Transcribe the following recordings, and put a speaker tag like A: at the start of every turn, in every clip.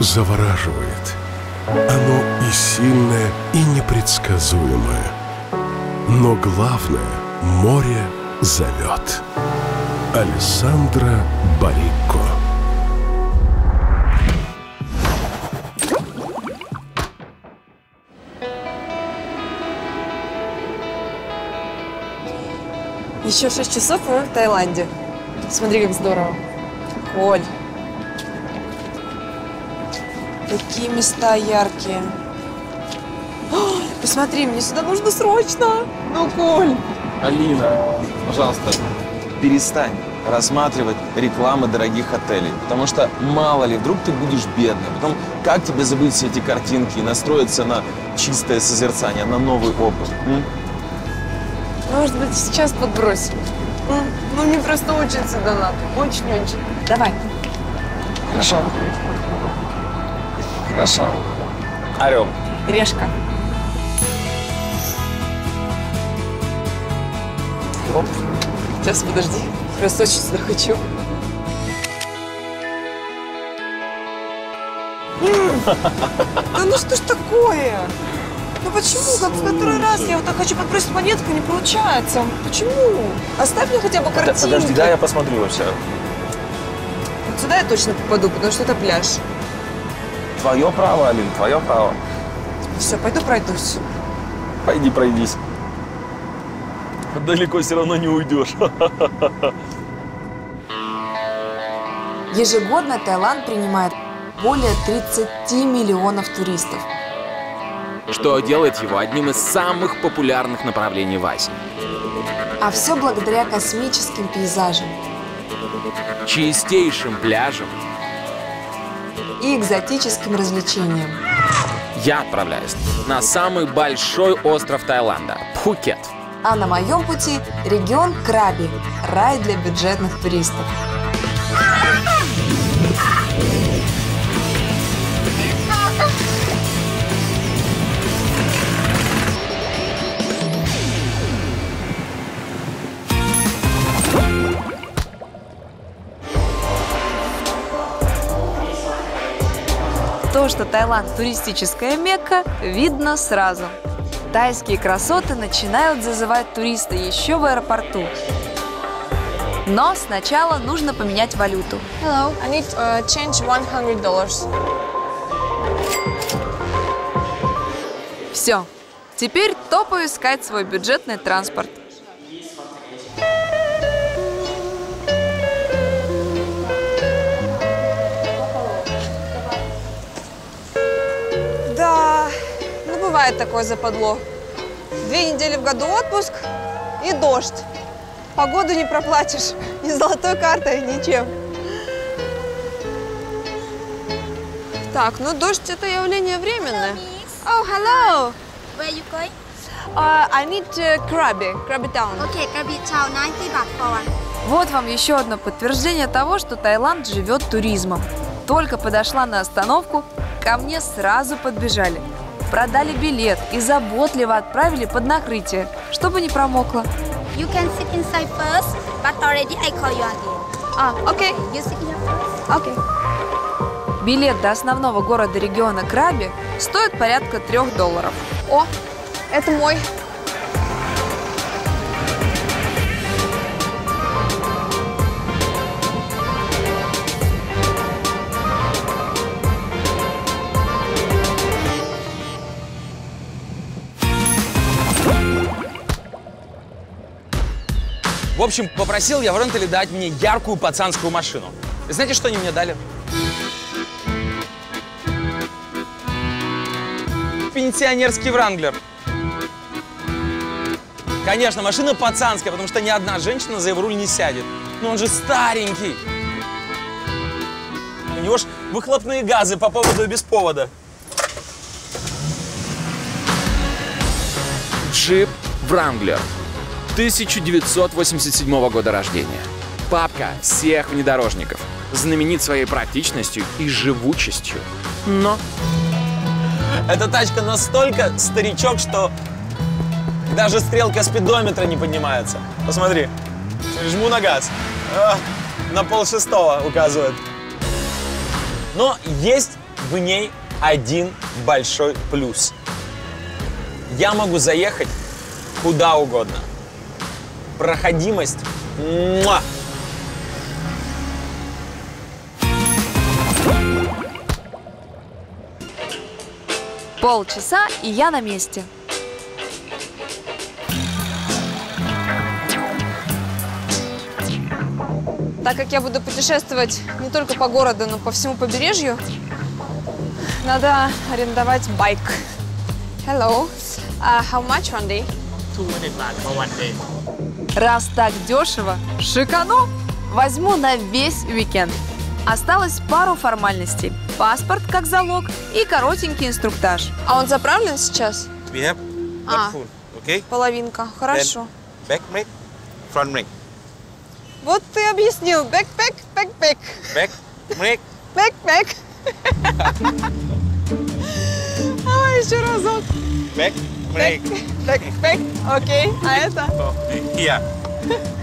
A: завораживает. Оно и сильное, и непредсказуемое. Но главное, море зовет. Алессандро Барикко.
B: Еще 6 часов, и мы в Таиланде. Смотри, как здорово. Коль. Такие места яркие. О, посмотри, мне сюда нужно срочно. Ну, Коль.
C: Алина, пожалуйста, перестань рассматривать рекламы дорогих отелей. Потому что, мало ли, вдруг ты будешь бедный. Потом, как тебе забыть все эти картинки и настроиться на чистое созерцание, на новый опыт?
B: Может быть, сейчас подбросим. Ну, мне просто очень сюда надо. Очень-очень. Давай.
C: Хорошо. Хорошо. Орел.
B: Решка. Оп. Сейчас, подожди. Просто очень сюда хочу. Да ну что ж такое? Ну почему? Как в который раз я вот так хочу подбросить монетку, не получается. Почему? Оставь мне хотя бы картинки.
C: Подожди, да, я посмотрю вообще.
B: Вот сюда я точно попаду, потому что это пляж.
C: Твое право, Алин, твое право.
B: Все, пойду пройдусь.
C: Пойди пройдись. Далеко все равно не уйдешь.
B: Ежегодно Таиланд принимает более 30 миллионов туристов.
D: Что делает его одним из самых популярных направлений в Азии.
B: А все благодаря космическим пейзажам
D: Чистейшим пляжем
B: и экзотическим развлечениям.
D: я отправляюсь на самый большой остров Таиланда – Пхукет.
B: А на моем пути регион Краби – рай для бюджетных туристов. То, что Таиланд – туристическая Мекка, видно сразу. Тайские красоты начинают зазывать туриста еще в аэропорту. Но сначала нужно поменять валюту.
E: Hello, I need to change $100.
B: Все. Теперь топаю искать свой бюджетный транспорт. Да, ну бывает такое западло. 2 недели в году отпуск и дождь. Погоду не проплатишь ни золотой картой, ничем. Так, ну дождь это явление временное. Oh, hello.
F: Where are you going?
B: I need Krabi Town.
F: Okay, Krabi Town, 90 baht for one.
B: Вот вам еще одно подтверждение того, что Таиланд живет туризмом. Только подошла на остановку, ко мне сразу подбежали. Продали билет и заботливо отправили под накрытие, чтобы не промокло.
F: You can sit inside first, but already I call you again.
B: Окей.
F: You sit here first.
B: Окей. Билет до основного города региона Краби стоит порядка $3. О, это мой.
C: В общем, попросил я в рентале дать мне яркую пацанскую машину. И знаете, что они мне дали? Пенсионерский Вранглер. Конечно, машина пацанская, потому что ни одна женщина за его руль не сядет. Но он же старенький. У него ж выхлопные газы по поводу и без повода.
D: Джип Вранглер. 1987 года рождения. Папка всех внедорожников. Знаменит своей практичностью и живучестью. Но
C: Эта тачка настолько старичок, что даже стрелка спидометра не поднимается. Посмотри, жму на газ. На 5:30 указывает. Но есть В ней один большой плюс. Я могу заехать куда угодно. Проходимость. Муа!
B: Полчаса, и я на месте. Так как я буду путешествовать не только по городу, но по всему побережью, надо арендовать байк.
E: Hello. How much one day?
G: 200 baht for one day.
B: Раз так дешево, шикану, возьму на весь уикенд. Осталось пару формальностей. Паспорт как залог и коротенький инструктаж.
E: А он заправлен сейчас?
H: We have
E: Ah.
H: one full, okay?
E: Половинка. Хорошо.
H: Back brake, front brake.
E: Вот ты объяснил. Бэкпэк, бэкпэк.
H: Back brake,
E: Бэкпэк. А, еще разок.
H: back brake.
E: Бэкпэк. Окей. А это?
H: Go here.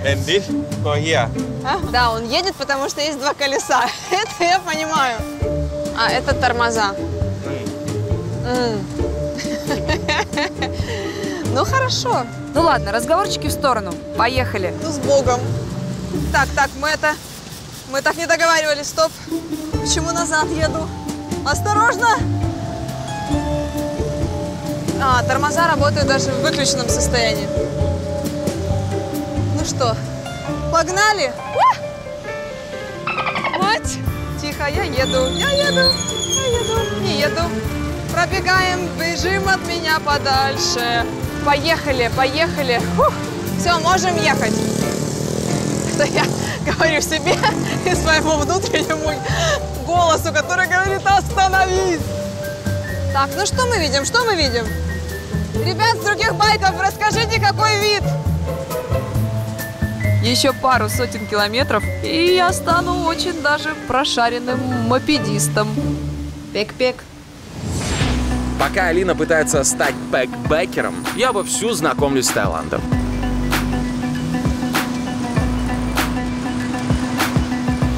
H: And this go here.
E: А? Да, он едет, потому что есть два колеса. Это я понимаю. А, это тормоза. Ну, хорошо.
B: Ну ладно, разговорчики в сторону. Поехали.
E: Ну, с Богом. Так, мы так не договаривались. Стоп. Почему назад еду? Осторожно! А, тормоза работают даже в выключенном состоянии. Ну что, погнали? Вот. Тихо, я еду. Не еду. Пробегаем, бежим от меня подальше. Поехали. Все, можем ехать. Это я говорю себе и своему внутреннему голосу, который говорит: остановись. Так, ну что мы видим? Ребят с других байков, расскажите, какой вид?
B: Еще пару сотен километров, и я стану очень даже прошаренным мопедистом. Пек-пек.
D: Пока Алина пытается стать бэкбэкером, я вовсю знакомлюсь с Таиландом.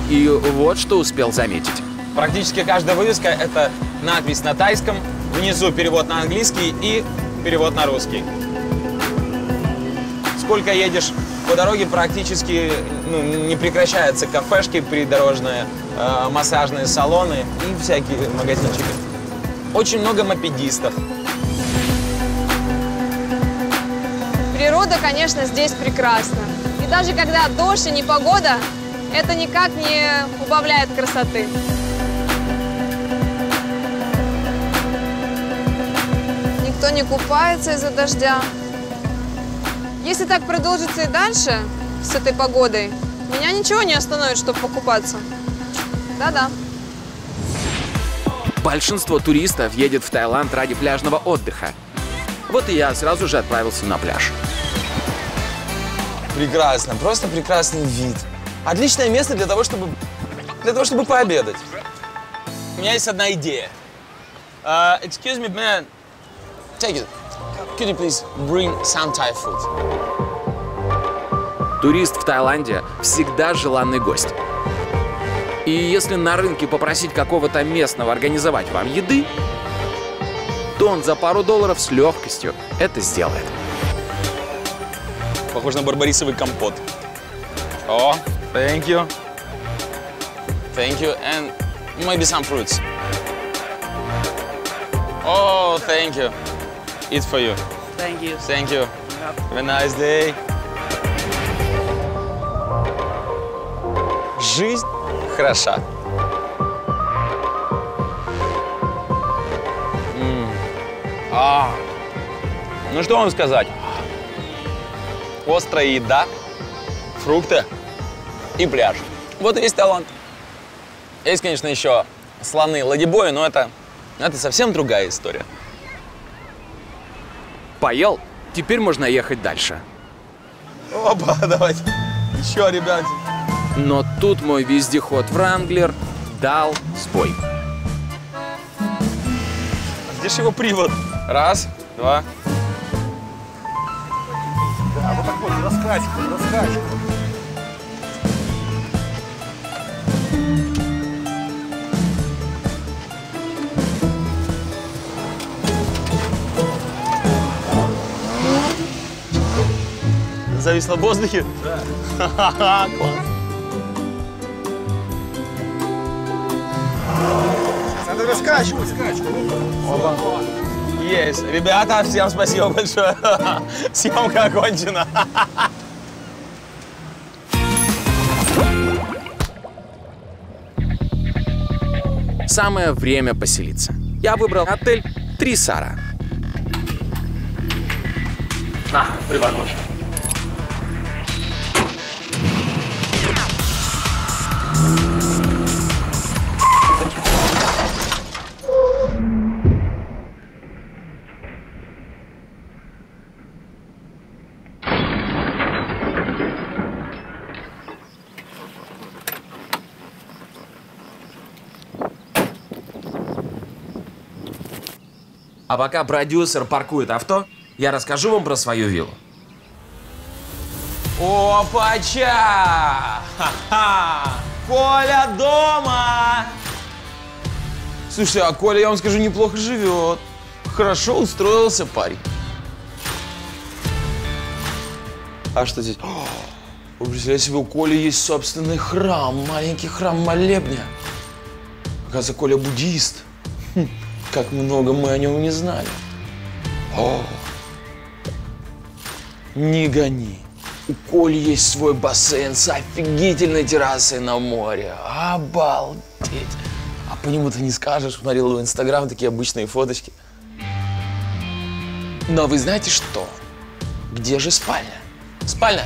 D: И вот что успел заметить.
C: Практически каждая вывеска – это надпись на тайском, внизу перевод на английский и перевод на русский. Сколько едешь по дороге, практически не прекращаются кафешки придорожные, массажные салоны и всякие магазинчики. Очень много мопедистов.
E: Природа, конечно, здесь прекрасна. И даже когда дождь и непогода, это никак не убавляет красоты. Никто не купается из-за дождя. Если так продолжится и дальше, с этой погодой, меня ничего не остановит, чтобы покупаться. Да-да.
D: Большинство туристов едет в Таиланд ради пляжного отдыха. Вот и я сразу же отправился на пляж.
C: Прекрасно, просто прекрасный вид. Отличное место для того, чтобы пообедать. У меня есть одна идея. Excuse me, man. Take it. Could you please bring some Thai food?
D: Турист в Таиланде всегда желанный гость. И если на рынке попросить какого-то местного организовать вам еды, то он за пару долларов с легкостью это сделает.
C: Похож на барбарисовый компот. О, thank you. Thank you. And maybe some fruits. Oh, thank you. It's for you.
G: Thank you.
C: Thank you. Have a nice day. Жизнь хороша. Ну что вам сказать? Острая еда, фрукты и пляж. Вот и весь Таиланд. Есть, конечно, еще слоны, ладибои, но это совсем другая история.
D: Поел? Теперь можно ехать дальше.
C: Опа, давайте. Еще, ребят.
D: Но тут мой вездеход Wrangler дал сбой.
C: Где же его привод? Раз, два.
H: Да, вот так вот, раскачка.
C: зависла в воздухе? Да. Класс.
H: Надо раскачивать.
C: Оба. Есть. Ребята, всем спасибо большое. Съемка окончена.
D: Самое время поселиться. Я выбрал отель «Три Сара».
G: На, припаркуй.
D: А пока продюсер паркует авто, я расскажу вам про свою виллу.
C: Опача! Ха-ха! Коля дома! Слушайте, а Коля, я вам скажу, неплохо живет. Хорошо устроился парень. А что здесь? О, вы представляете себе, у Коли есть собственный храм, маленький храм молебня. Оказывается, Коля буддист. Как много мы о нем не знали. О, не гони. У Коли есть свой бассейн с офигительной террасой на море. Обалдеть. А по нему ты не скажешь. Смотрел в Инстаграм такие обычные фоточки. Но вы знаете что? Где же спальня? Спальня?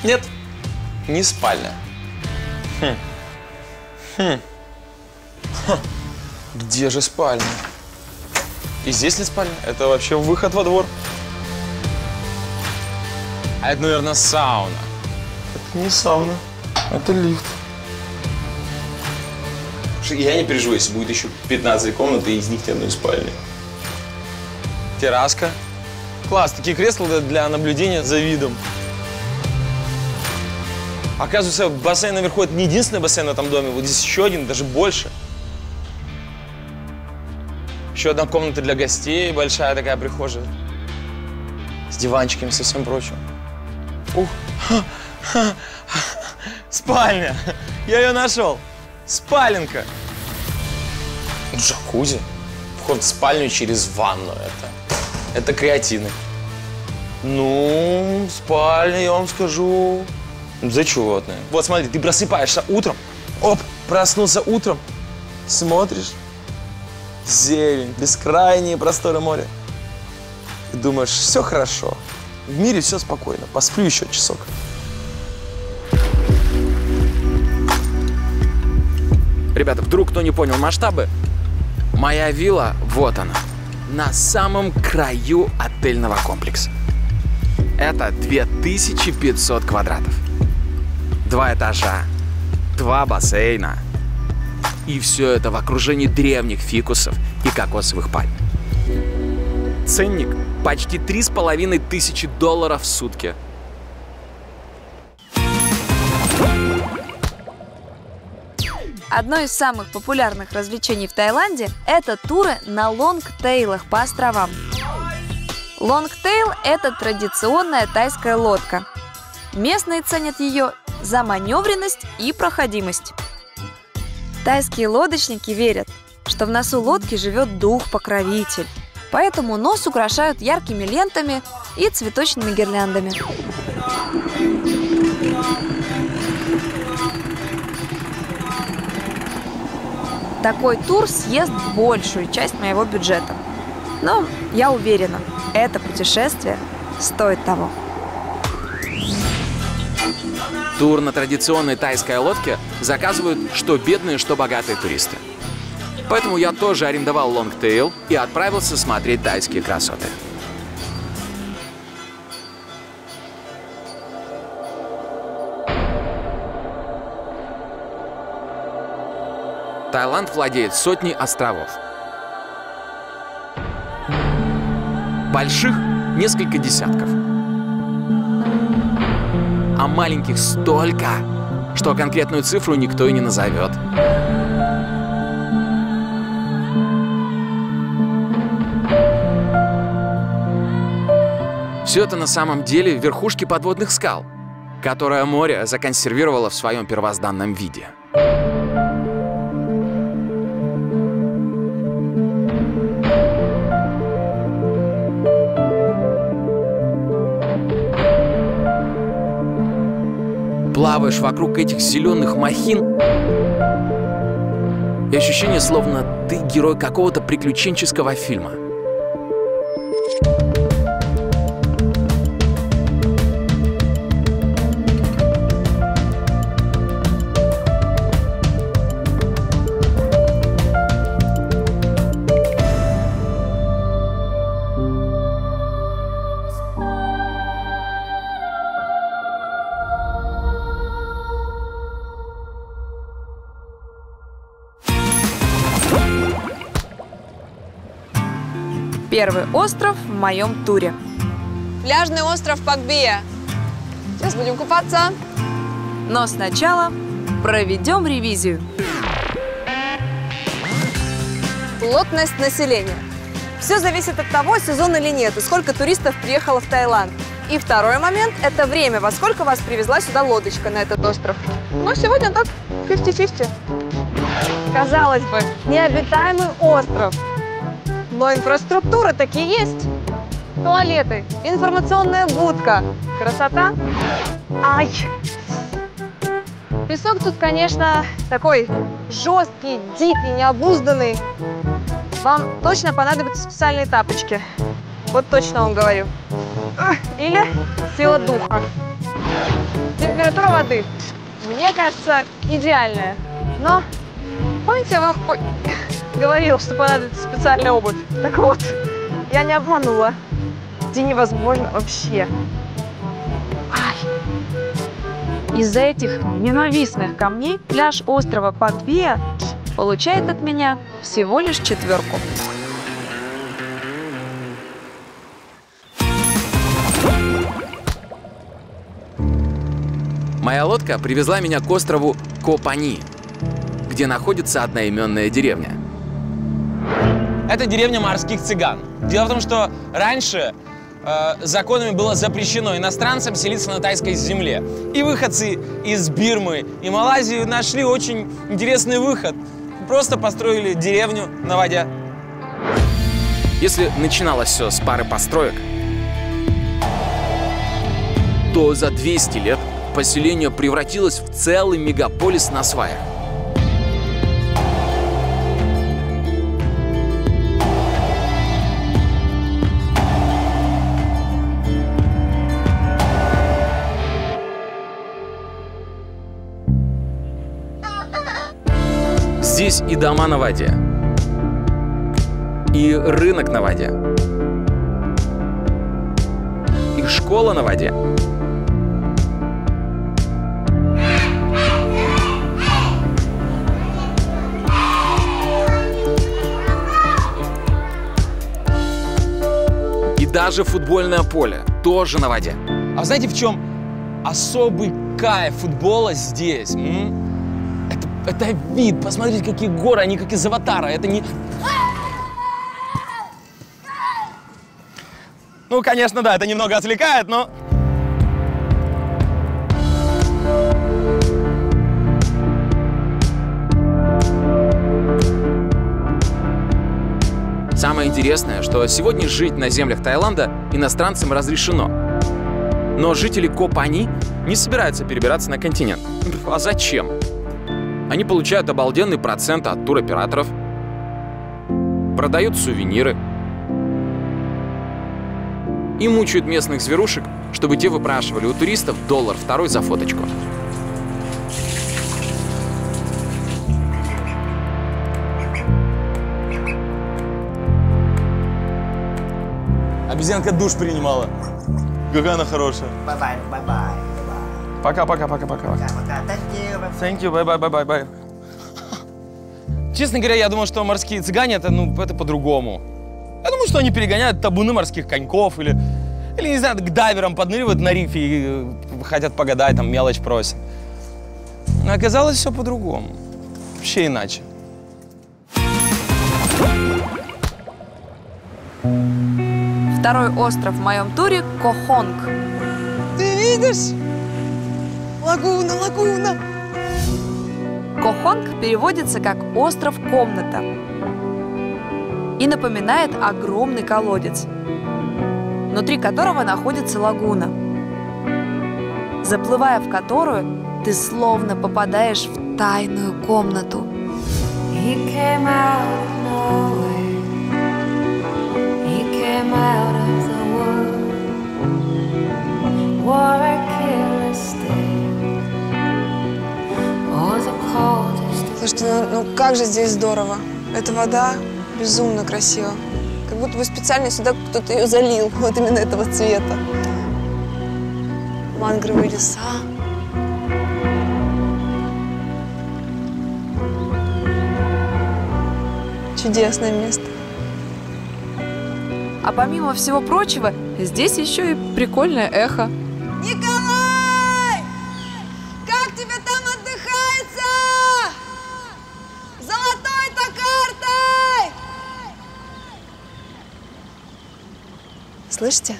C: Нет, не спальня. Где же спальня? И здесь не спальня. Это вообще выход во двор. А это, наверное, сауна. Это не сауна, это лифт. Я не переживу, если будет еще 15 комнат, и из них ни одной спальни. Терраска. Класс, такие кресла для наблюдения за видом. Оказывается, бассейн наверху – это не единственный бассейн в этом доме. Вот здесь еще один, даже больше. Еще одна комната для гостей, большая такая прихожая. С диванчиками, со всем прочим. Ух. Спальня. Я ее нашел. Спаленка. Джакузи. Вход в спальню через ванну. Это креативно. Ну, спальня, я вам скажу, зачетная. Вот смотри, ты просыпаешься утром. Оп, проснулся утром. Смотришь. Зелень, бескрайние просторы моря. И думаешь, все хорошо. В мире все спокойно. Посплю еще часок.
D: Ребята, вдруг кто не понял масштабы? Моя вилла, вот она, на самом краю отельного комплекса. Это 2500 квадратов. 2 этажа, 2 бассейна. И все это в окружении древних фикусов и кокосовых пальм. Ценник почти $3500 в сутки.
B: Одно из самых популярных развлечений в Таиланде – это туры на лонгтейлах по островам. Лонгтейл – это традиционная тайская лодка. Местные ценят ее за маневренность и проходимость. Тайские лодочники верят, что в носу лодки живет дух-покровитель, поэтому нос украшают яркими лентами и цветочными гирляндами. Такой тур съест большую часть моего бюджета. Но я уверена, это путешествие стоит того.
D: Тур на традиционной тайской лодке заказывают что бедные, что богатые туристы. Поэтому я тоже арендовал лонгтейл и отправился смотреть тайские красоты. Таиланд владеет сотней островов. Больших – несколько десятков. А маленьких столько, что конкретную цифру никто и не назовет. Все это на самом деле верхушки подводных скал, которые море законсервировало в своем первозданном виде. Плаваешь вокруг этих зеленых махин, и ощущение, словно ты герой какого-то приключенческого фильма.
B: Первый остров в моем туре.
E: Пляжный остров Пакбия. Сейчас будем купаться.
B: Но сначала проведем ревизию.
E: Плотность населения. Все зависит от того, сезон или нет, и сколько туристов приехало в Таиланд. И второй момент – это время, во сколько вас привезла сюда лодочка на этот остров. Ну, сегодня так 50-50. Казалось бы, необитаемый остров. Но инфраструктура таки есть. Туалеты, информационная будка. Красота. Ай! Песок тут, конечно, такой жесткий, дикий, необузданный. Вам точно понадобятся специальные тапочки. Вот точно вам говорю. Или сила духа. Температура воды, мне кажется, идеальная. Но, помните, я вам говорил, что понадобится специальная обувь. Так вот, я не обманула. Идти невозможно вообще.
B: Из-за этих ненавистных камней пляж острова Пакбия получает от меня всего лишь 4.
D: Моя лодка привезла меня к острову Ко Пани, где находится одноименная деревня.
C: Это деревня морских цыган. Дело в том, что раньше законами было запрещено иностранцам селиться на тайской земле. И выходцы из Бирмы и Малайзии нашли очень интересный выход. Просто построили деревню на воде.
D: Если начиналось все с пары построек, то за 200 лет поселение превратилось в целый мегаполис на сваях. Здесь и дома на воде, и рынок на воде, и школа на воде. И даже футбольное поле тоже на воде.
C: А вы знаете, в чем особый кайф футбола здесь? Это вид. Посмотрите, какие горы, они как из «Аватара». Это не... Ну, конечно, да, это немного отвлекает, но...
D: Самое интересное, что сегодня жить на землях Таиланда иностранцам разрешено. Но жители Ко Пани не собираются перебираться на континент. А зачем? Они получают обалденный процент от туроператоров, продают сувениры и мучают местных зверушек, чтобы те выпрашивали у туристов $1 за фоточку.
C: Обезьянка душ принимала. Какая она хорошая.
H: Bye-bye.
C: Пока-пока. Thank you, bye-bye. Честно говоря, я думал, что морские цыгане это по-другому. Я думаю, что они перегоняют табуны морских коньков или не знаю, к дайверам подныривают на рифе и хотят погадать, там мелочь просят. Но оказалось все по-другому. Вообще иначе.
B: В Второй остров в моем туре – Кохонг.
E: Ты видишь? Лагуна, лагуна.
B: Кохонг переводится как «остров комната» и напоминает огромный колодец, внутри которого находится лагуна, заплывая в которую, ты словно попадаешь в тайную комнату.
E: Слушайте, ну как же здесь здорово. Эта вода безумно красива. Как будто бы специально сюда кто-то ее залил, вот именно этого цвета. Мангровые леса. Чудесное место.
B: А помимо всего прочего, здесь еще и прикольное эхо.
E: Николай! Как тебе там отдыхается? Золотой-то картой! Слышите?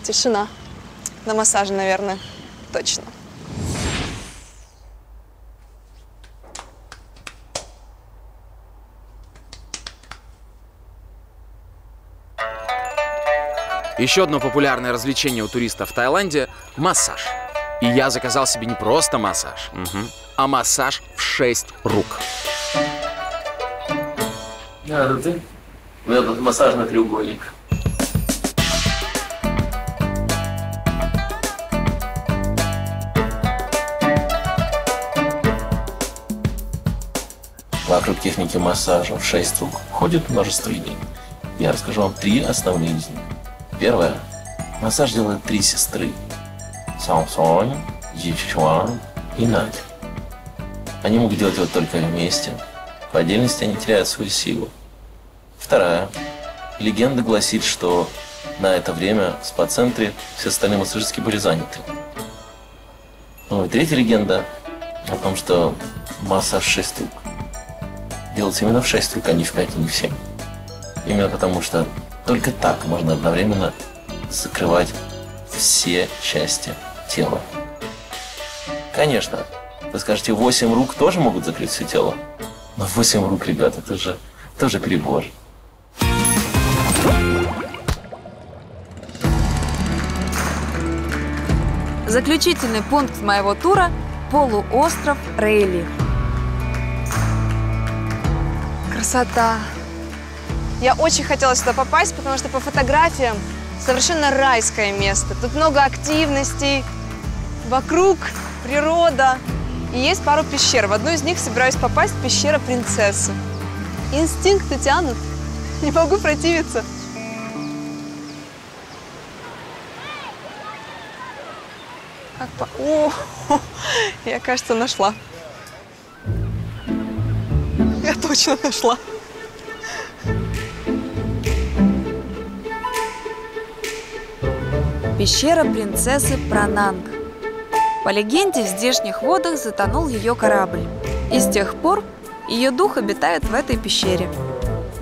E: Тишина. На массаже, наверное. Точно.
D: Еще одно популярное развлечение у туристов в Таиланде – массаж. И я заказал себе не просто массаж, а массаж в 6 рук.
G: Это ты? Вот этот массажный треугольник. Вокруг техники массажа в 6 рук ходит множество идей. Я расскажу вам 3 основные из них. Первое. Массаж делают 3 сестры. Самсон, Йичуан и Надя. Они могут делать его только вместе. По отдельности они теряют свою силу. Вторая. Легенда гласит, что на это время в спа-центре все остальные массажистки были заняты. Ну и третья легенда о том, что массаж 6 рук делается именно в 6 рук, а не в 5 и не в 7. Именно потому, что только так можно одновременно закрывать все части тела. Конечно, вы скажете, 8 рук тоже могут закрыть все тело. Но 8 рук, ребята, это же тоже перебор.
B: Заключительный пункт моего тура – полуостров Рейли.
E: Красота! Я очень хотела сюда попасть, потому что по фотографиям совершенно райское место. Тут много активностей, вокруг природа. И есть пару пещер. В одну из них собираюсь попасть – пещера принцессы. Инстинкты тянут. Не могу противиться. О, я, кажется, нашла. Я точно нашла.
B: Пещера принцессы Прананг. По легенде, в здешних водах затонул ее корабль. И с тех пор ее дух обитает в этой пещере.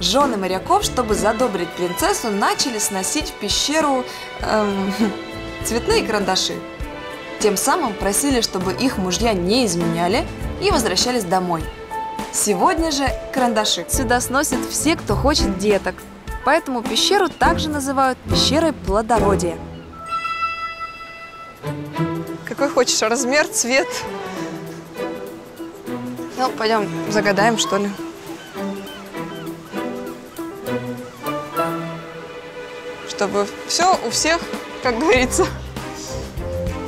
B: Жены моряков, чтобы задобрить принцессу, начали сносить в пещеру цветные карандаши. Тем самым просили, чтобы их мужья не изменяли и возвращались домой. Сегодня же карандаши сюда сносят все, кто хочет деток. Поэтому пещеру также называют пещерой плодородия.
E: Какой хочешь размер, цвет? Ну, пойдем загадаем, что ли. Чтобы все у всех, как говорится.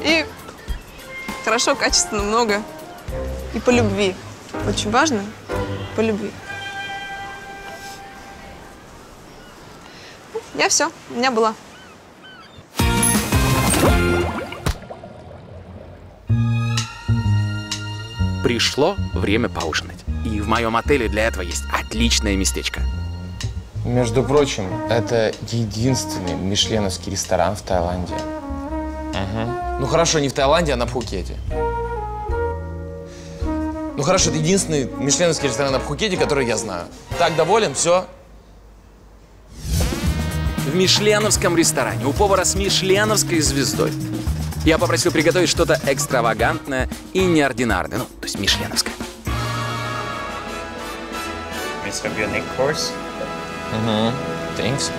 E: И хорошо, качественно, много. И по любви. Очень важно – по любви. Я все, у меня была.
D: Пришло время поужинать. И в моем отеле для этого есть отличное местечко.
I: Между прочим, это единственный мишленовский ресторан в Таиланде. Ну хорошо, не в Таиланде, а на Пхукете. Ну хорошо, это единственный мишленовский ресторан на Пхукете, который я знаю. Так, доволен? Все?
D: в мишленовском ресторане у повара с мишленовской звездой. Я попросил приготовить что-то экстравагантное и неординарное, ну, то есть мишленовское.
H: It's gonna be a unique course.
I: Thanks.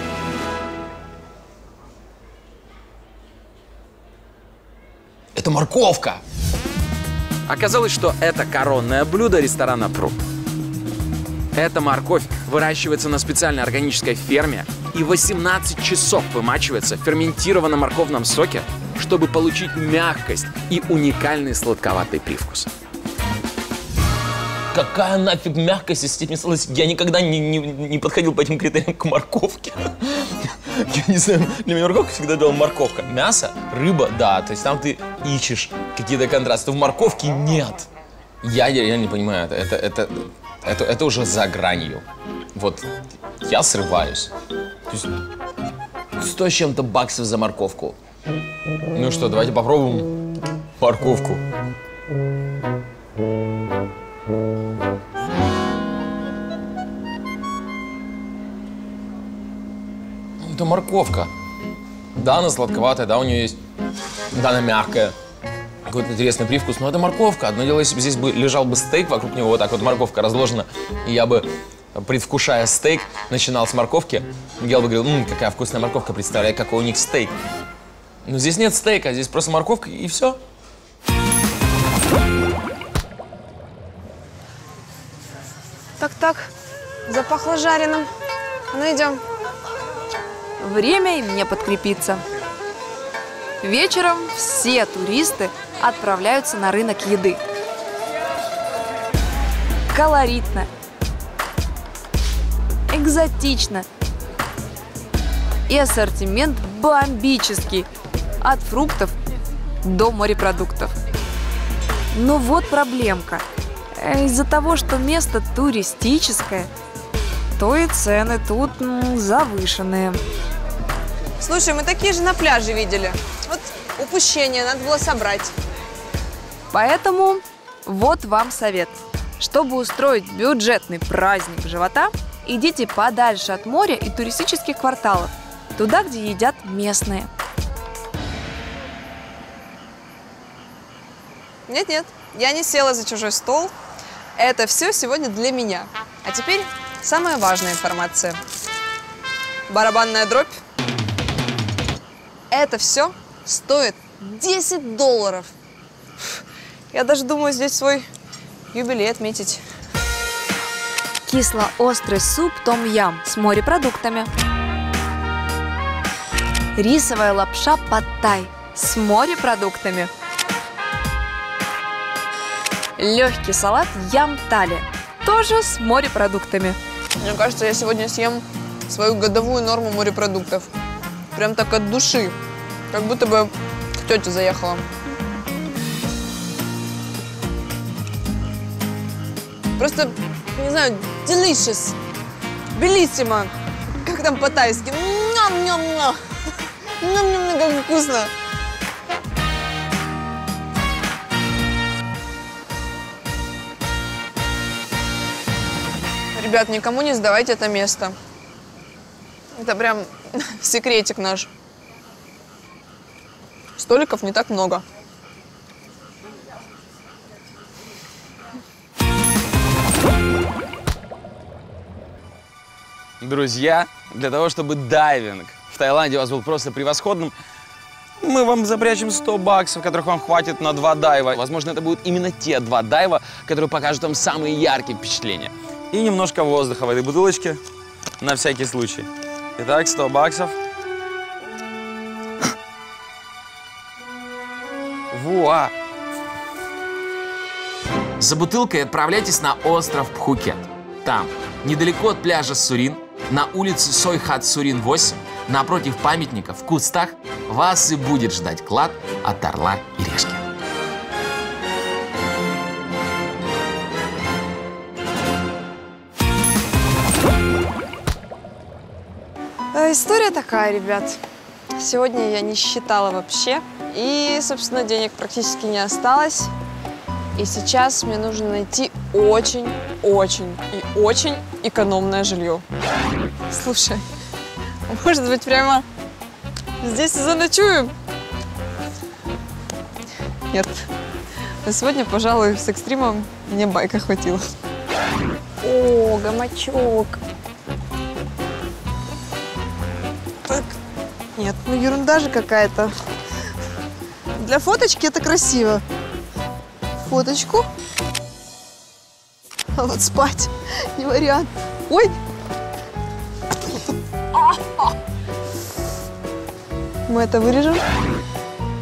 I: Это морковка!
D: Оказалось, что это коронное блюдо ресторана «Пруд». Эта морковь выращивается на специальной органической ферме и 18 часов вымачивается в ферментированном морковном соке, чтобы получить мягкость и уникальный сладковатый привкус.
G: Какая нафиг мягкость, если тебе не... Я никогда не подходил по этим критериям к морковке. Я не знаю, для меня морковка всегда была морковка. Мясо, рыба, да, то есть там ты ищешь какие-то контрасты. В морковке нет. Я не понимаю, это уже за гранью. Вот я срываюсь. То есть 100 с чем-то баксов за морковку. Ну что, давайте попробуем морковку. Это морковка. Да, она сладковатая, да, у нее есть... Да, она мягкая. Какой-то интересный привкус, но это морковка. Одно дело, если бы здесь лежал бы стейк, вокруг него вот так вот морковка разложена, и я бы, предвкушая стейк, начинал с морковки, я бы говорил, какая вкусная морковка, представляю, какой у них стейк. Но здесь нет стейка, здесь просто морковка, и все.
E: Так, запахло жареным. Ну, идем.
B: Время и мне подкрепиться. Вечером все туристы отправляются на рынок еды. Колоритно, экзотично и ассортимент бомбический, от фруктов до морепродуктов. Но вот проблемка. Из-за того, что место туристическое, то и цены тут завышенные.
E: Слушай, мы такие же на пляже видели. Вот упущение, надо было собрать.
B: Поэтому вот вам совет. Чтобы устроить бюджетный праздник живота, идите подальше от моря и туристических кварталов, туда, где едят местные.
E: Нет, я не села за чужой стол. Это все сегодня для меня. А теперь самая важная информация. Барабанная дробь. Это все стоит $10. Я даже думаю здесь свой юбилей отметить.
B: Кисло-острый суп том-ям с морепродуктами. Рисовая лапша пад-тай с морепродуктами. Легкий салат ям-тали, тоже с морепродуктами.
E: Мне кажется, я сегодня съем свою годовую норму морепродуктов. Прям так от души. Как будто бы к тете заехала. Просто, не знаю, delicious, bellissimo. Как там по-тайски? Ням-ням-ням. Ням-ням-ням, как вкусно. Ребят, никому не сдавайте это место. Это прям секретик наш. Столиков не так много.
C: Друзья, для того, чтобы дайвинг в Таиланде у вас был просто превосходным, мы вам запрячем $100, которых вам хватит на 2 дайва. Возможно, это будут именно те 2 дайва, которые покажут вам самые яркие впечатления. И немножко воздуха в этой бутылочке на всякий случай. Итак, $100. Вуа!
D: За бутылкой отправляйтесь на остров Пхукет. Там, недалеко от пляжа Сурин, на улице Сойхат Сурин 8, напротив памятника, в кустах, вас и будет ждать клад от орла и решки.
E: История такая, ребят. Сегодня я не считала вообще. И, собственно, денег практически не осталось. И сейчас мне нужно найти очень экономное жилье. Слушай, Может быть, прямо здесь и заночуем? Нет. На сегодня, пожалуй, с экстримом мне байка хватило. О, гамачок. Так. Нет, ну ерунда же какая-то. Для фоточки это красиво. Фоточку. А вот спать не вариант. Ой! Мы это вырежем.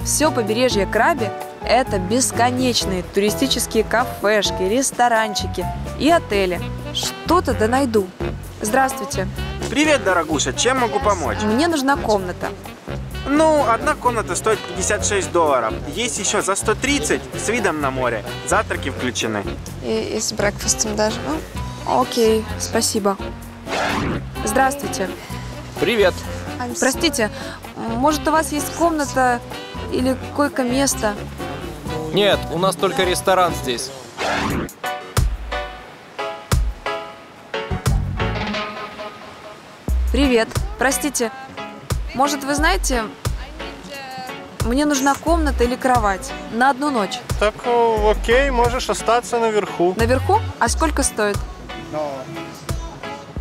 B: Все побережье Краби – это бесконечные туристические кафешки, ресторанчики и отели. Что-то да найду. Здравствуйте.
J: Привет, дорогуша, чем могу помочь?
B: Мне нужна комната.
J: Ну, одна комната стоит $56. Есть еще за 130 с видом на море. Завтраки включены.
E: И с брекфастом даже.
B: Окей, спасибо. Здравствуйте.
D: Привет.
B: Простите, может, у вас есть комната или койко-место?
K: Нет, у нас только ресторан здесь.
B: Привет. Простите, может, вы знаете, мне нужна комната или кровать на одну ночь.
L: Так, окей, можешь остаться наверху.
B: Наверху? А сколько стоит?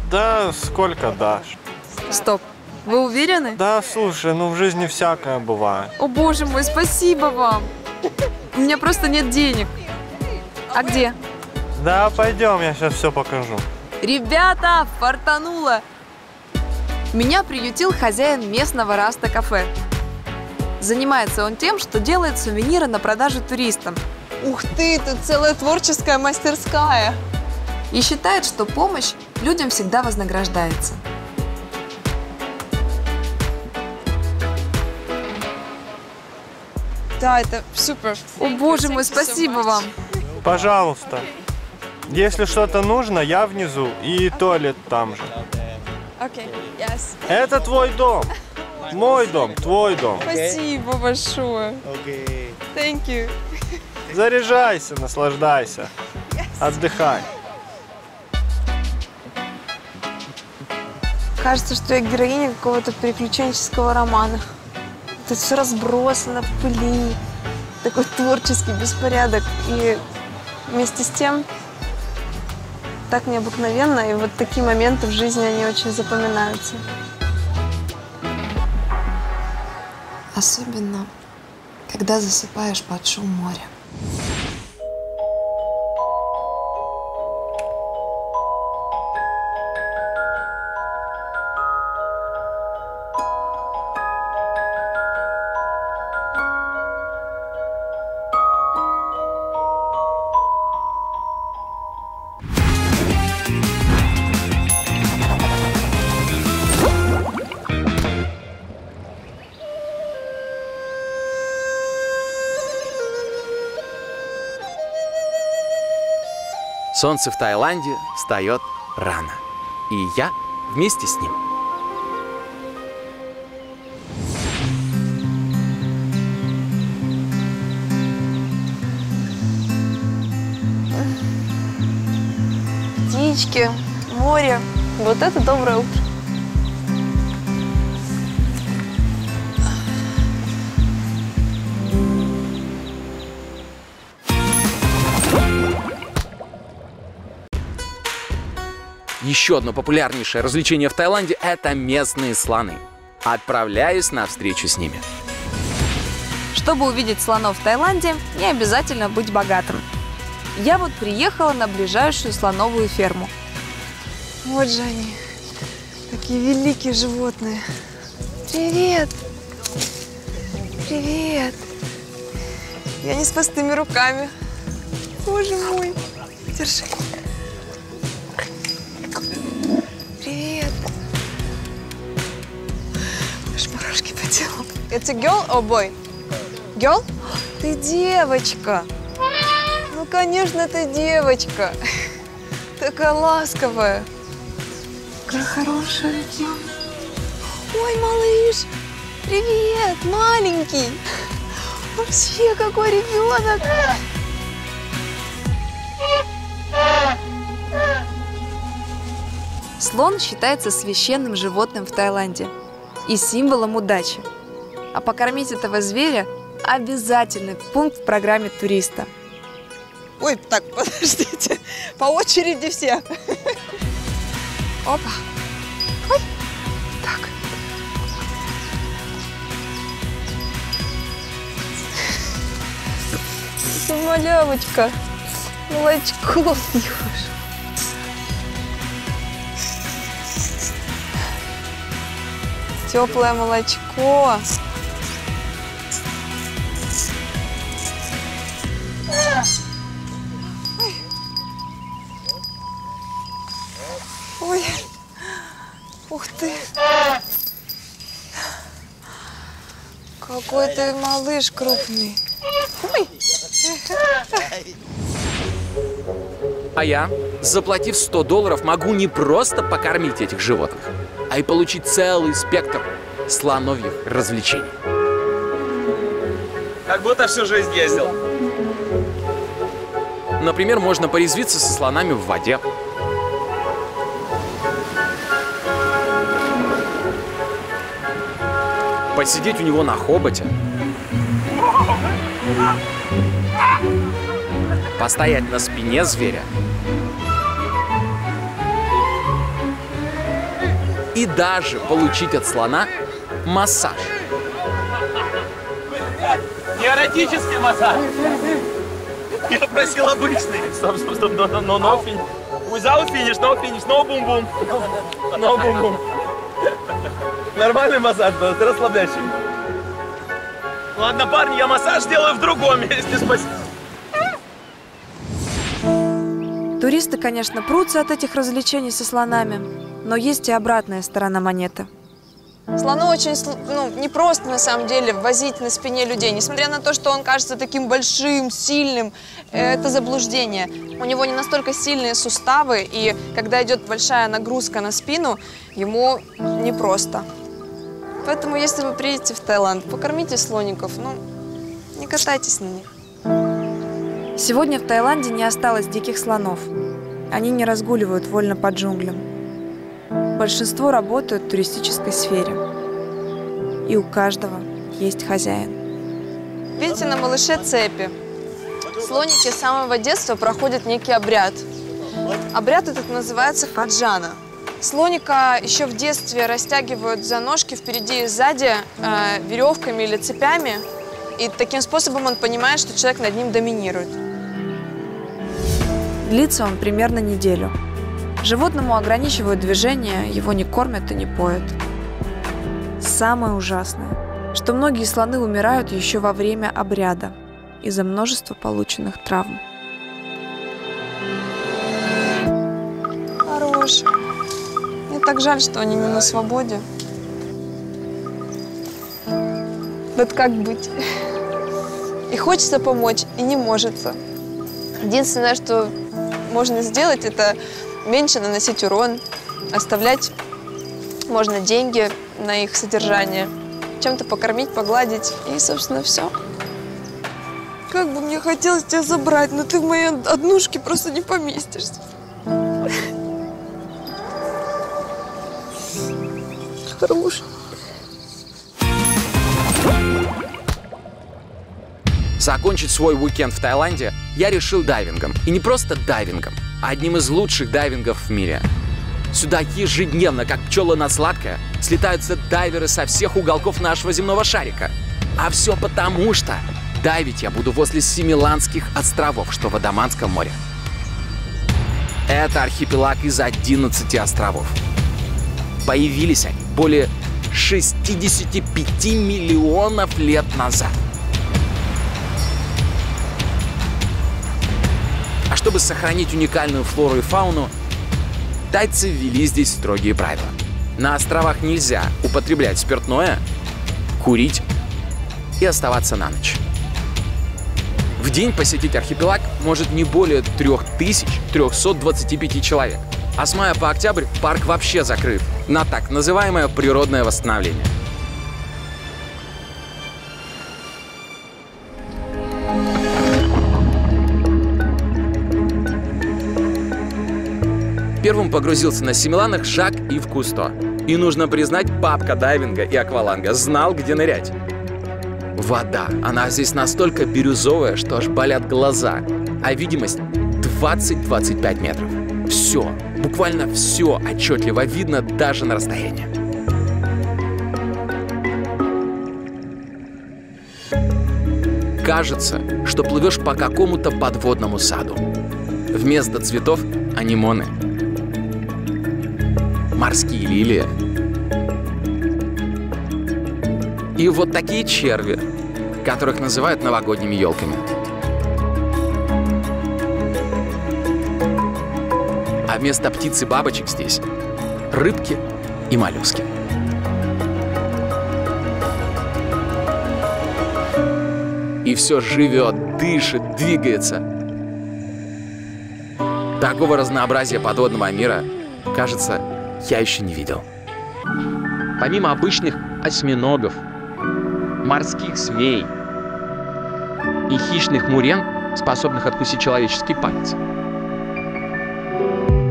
L: Да, сколько дашь.
B: Стоп. Вы уверены?
L: Да, слушай, ну в жизни всякое бывает.
B: О, боже мой, спасибо вам. У меня просто нет денег. А где?
L: Да, пойдем, я сейчас все покажу.
B: Ребята, фартануло. Меня приютил хозяин местного Раста-кафе. Занимается он тем, что делает сувениры на продажу туристам.
E: Ух ты, тут целая творческая мастерская.
B: И считает, что помощь людям всегда вознаграждается.
E: Да, это супер.
B: О, боже мой, спасибо вам.
L: Пожалуйста. Если что-то нужно, я внизу. И туалет там же.
E: Окей, yes.
L: Это твой дом. Мой дом, твой дом.
E: Спасибо большое. Thank you.
L: Заряжайся, наслаждайся. Отдыхай.
E: Кажется, что я героиня какого-то приключенческого романа. Тут все разбросано в пыли. Такой творческий беспорядок. И вместе с тем так необыкновенно. И вот такие моменты в жизни, они очень запоминаются.
B: Особенно, когда засыпаешь под шум моря.
D: Солнце в Таиланде встает рано. И я вместе с ним.
E: Птички, море. Вот это доброе утро.
D: Еще одно популярнейшее развлечение в Таиланде – это местные слоны. Отправляюсь на встречу с ними.
B: Чтобы увидеть слонов в Таиланде, не обязательно быть богатым. Я вот приехала на ближайшую слоновую ферму.
E: Вот же они, такие великие животные. Привет! Привет! Я не с пустыми руками. Боже мой! Держи. Привет! Аж мурашки по телу. Это girl or boy? Girl? Ты девочка! Ну, конечно, ты девочка. Такая ласковая. Какая хорошая. Ой, малыш, привет, маленький. Вообще, какой ребенок.
B: Слон считается священным животным в Таиланде. и символом удачи. А покормить этого зверя – обязательный пункт в программе туриста.
E: Ой, так, подождите. По очереди все. Опа. Ой. Так. Ты малявочка. Молочко пьешь. Теплое молочко. Ой, ух ты. Какой ты малыш крупный. Ой.
D: А я, заплатив $100, могу не просто покормить этих животных, а и получить целый спектр слоновьих развлечений.
H: Как будто всю жизнь ездил.
D: Например, можно порезвиться со слонами в воде. Посидеть у него на хоботе. Постоять на спине зверя. И даже получить от слона массаж.
H: Не эротический массаж. Я просил обычный. Стоп, no finish. Without finish, no finish, no boom-boom. No boom-boom. Нормальный массаж, ты расслабляющий. Ладно, парни, я массаж делаю в другом месте, спасибо.
B: Туристы, конечно, прутся от этих развлечений со слонами, но есть и обратная сторона монеты.
E: Слону очень непросто, на самом деле, возить на спине людей. Несмотря на то, что он кажется таким большим, сильным, это заблуждение. У него не настолько сильные суставы, и когда идет большая нагрузка на спину, ему непросто. Поэтому, если вы приедете в Таиланд, покормите слоников, не катайтесь на них.
B: Сегодня в Таиланде не осталось диких слонов. Они не разгуливают вольно по джунглям. Большинство работают в туристической сфере. И у каждого есть хозяин.
E: Видите, на малыше цепи. Слоники с самого детства проходят некий обряд. Обряд этот называется хаджана. Слоника еще в детстве растягивают за ножки впереди и сзади веревками или цепями. И таким способом он понимает, что человек над ним доминирует.
B: Длится он примерно неделю. Животному ограничивают движение, его не кормят и не поят. Самое ужасное, что многие слоны умирают еще во время обряда из-за множества полученных травм.
E: Хороший. Мне так жаль, что они не на свободе. Вот как быть? И хочется помочь, и не может. Единственное, что можно сделать, это меньше наносить урон, оставлять можно деньги на их содержание, чем-то покормить, погладить, и, собственно, все. Как бы мне хотелось тебя забрать, но ты в моей однушке просто не поместишься. Хороший.
D: Закончить свой уикенд в Таиланде я решил дайвингом. И не просто дайвингом, а одним из лучших дайвингов в мире. Сюда ежедневно, как пчела на сладкое, слетаются дайверы со всех уголков нашего земного шарика. А все потому, что дайвить я буду возле Семиланских островов, что в Адаманском море. Это архипелаг из 11 островов. Появились они более 65 миллионов лет назад. А чтобы сохранить уникальную флору и фауну, тайцы ввели здесь строгие правила. На островах нельзя употреблять спиртное, курить и оставаться на ночь. В день посетить архипелаг может не более 3325 человек. А с мая по октябрь парк вообще закрыт на так называемое природное восстановление. Первым погрузился на Семиланах Жак-Ив Кусто. И нужно признать, папка дайвинга и акваланга знал, где нырять. Вода, она здесь настолько бирюзовая, что аж болят глаза, а видимость 20-25 метров. Все, буквально все отчетливо видно даже на расстоянии. Кажется, что плывешь по какому-то подводному саду. Вместо цветов — анемоны, морские лилии и вот такие черви, которых называют новогодними елками. А вместо птиц и бабочек здесь рыбки и моллюски. И все живет, дышит, двигается. Такого разнообразия подводного мира, кажется, я еще не видел. Помимо обычных осьминогов, морских змей и хищных мурен, способных откусить человеческий палец,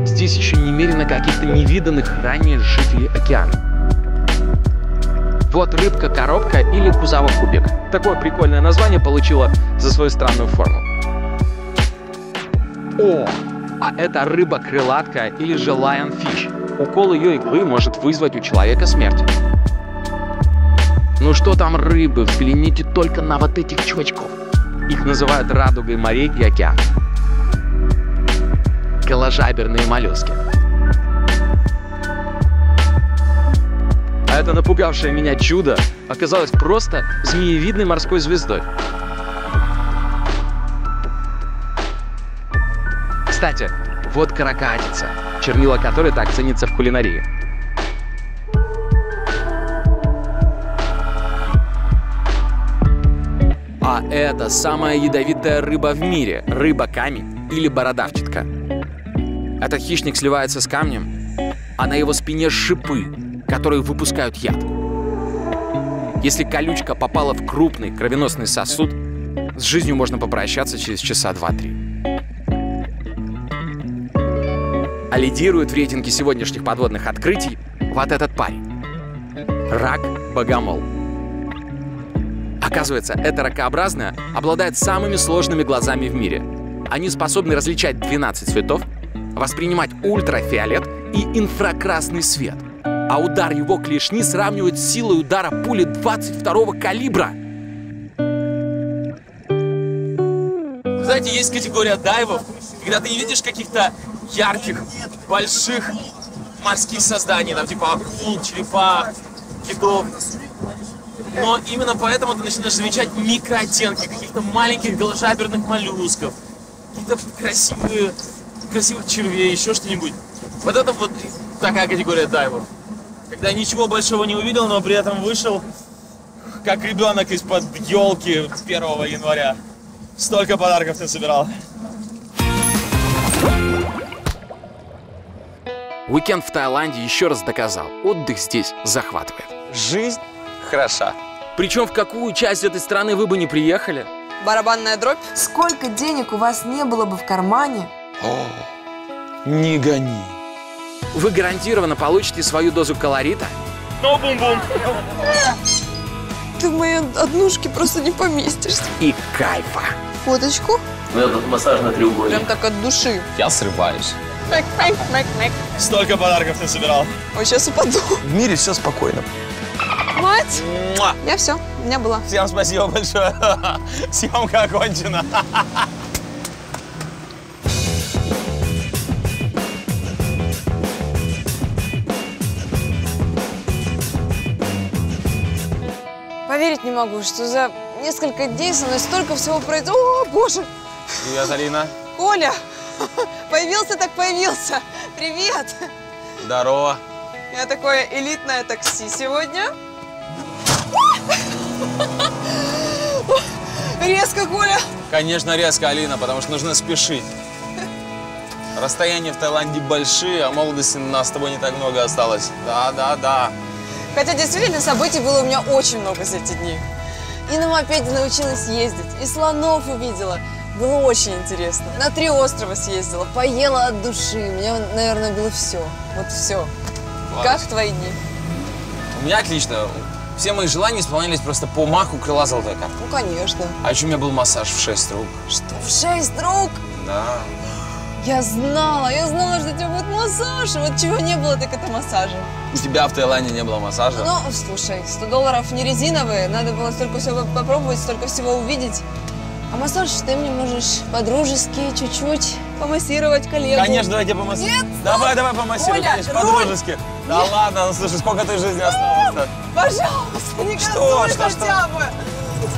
D: здесь еще немерено каких-то невиданных ранее жителей океана. Вот рыбка-коробка или кузовой кубик. Такое прикольное название получила за свою странную форму. О, а это рыба-крылатка или же lionfish. Укол ее иглы может вызвать у человека смерть. Ну что там рыбы, взгляните только на вот этих чувачков. Их называют радугой морей и океанов. Голожаберные моллюски. А это напугавшее меня чудо оказалось просто змеевидной морской звездой. Кстати, вот каракатица, чернила которой так ценится в кулинарии. А это самая ядовитая рыба в мире – рыба-камень или бородавчатка. Этот хищник сливается с камнем, а на его спине шипы, которые выпускают яд. Если колючка попала в крупный кровеносный сосуд, с жизнью можно попрощаться через часа 2-3. А лидирует в рейтинге сегодняшних подводных открытий вот этот парень. Рак-богомол. Оказывается, эта ракообразная обладает самыми сложными глазами в мире. Они способны различать 12 цветов, воспринимать ультрафиолет и инфракрасный свет. А удар его клешни сравнивают с силой удара пули 22-го калибра.
H: Знаете, есть категория дайвов, когда ты не видишь каких-то ярких, больших морских созданий, там типа акул, черепах, китов. Но именно поэтому ты начинаешь замечать микрооттенки каких-то маленьких голожаберных моллюсков, каких-то красивых червей, еще что-нибудь. Вот это вот такая категория дайвов. Когда я ничего большого не увидел, но при этом вышел как ребенок из-под елки 1 января. Столько подарков ты собирал.
D: Уикенд в Таиланде еще раз доказал, отдых здесь захватывает.
C: Жизнь хороша.
D: Причем в какую часть этой страны вы бы не приехали?
E: Барабанная дробь.
B: Сколько денег у вас не было бы в кармане?
C: О, не гони.
D: Вы гарантированно получите свою дозу колорита.
H: Ну, бум-бум.
E: Ты в моей однушке просто не поместишься.
D: И кайфа.
E: Фоточку.
G: Ну, этот массажный треугольник.
E: Прям так от души.
C: Я срываюсь.
E: Мэк-мэк-мэк-мэк.
H: Столько подарков ты собирал.
E: Ой, сейчас упаду.
C: В мире все спокойно.
E: Мать!
C: Муа.
E: Я все, у меня была.
C: Всем спасибо большое. Съемка окончена.
E: Поверить не могу, что за несколько дней со мной столько всего произошло. О, боже!
C: Привет, Алина.
E: Коля! Появился так появился. Привет!
C: Здорово.
E: Я такое элитное такси сегодня. Резко, Коля!
C: Конечно, резко, Алина, потому что нужно спешить. Расстояния в Таиланде большие, а молодости у нас с тобой не так много осталось. Да.
E: Хотя действительно событий было у меня очень много за эти дни. И на мопеде научилась ездить, и слонов увидела. Было очень интересно. На 3 острова съездила, поела от души. У меня, наверное, было все. Вот все.
C: Класс.
E: Как твои дни?
C: У меня отлично. Все мои желания исполнялись просто по маху крыла золотой карты.
E: Ну, конечно.
C: А еще у меня был массаж в 6 рук.
E: Что, в 6 рук?
C: Да.
E: Я знала, что у тебя будет массаж. Вот чего не было, так это массажа.
C: У тебя в Таиланде не было массажа?
E: Ну, слушай, $100 не резиновые. Надо было столько всего попробовать, столько всего увидеть. А массаж ты мне можешь по-дружески чуть-чуть помассировать коллегу.
C: Конечно, давай я помассирую.
E: Нет,
C: давай помассируй,
E: Оля,
C: конечно, по-дружески. Да ладно, ну слушай, сколько той жизни осталось-то?
E: Пожалуйста, не
C: Что?
E: хотя бы.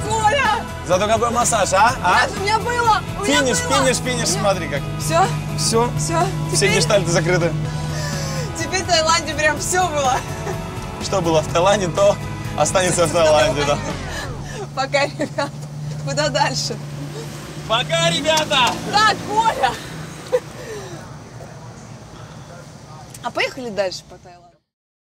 E: Коля!
C: Зато какой массаж, а?
E: Нет, у меня было!
C: Финиш, смотри как.
E: Все?
C: Все.
E: Все.
C: Все гештальты закрыты.
E: Теперь в Таиланде прям все было.
C: Что было в Таиланде, то останется в Таиланде, да.
E: Пока, ребята. Куда дальше?
H: Пока, ребята!
E: Так, Коля! А поехали дальше по Таиланду.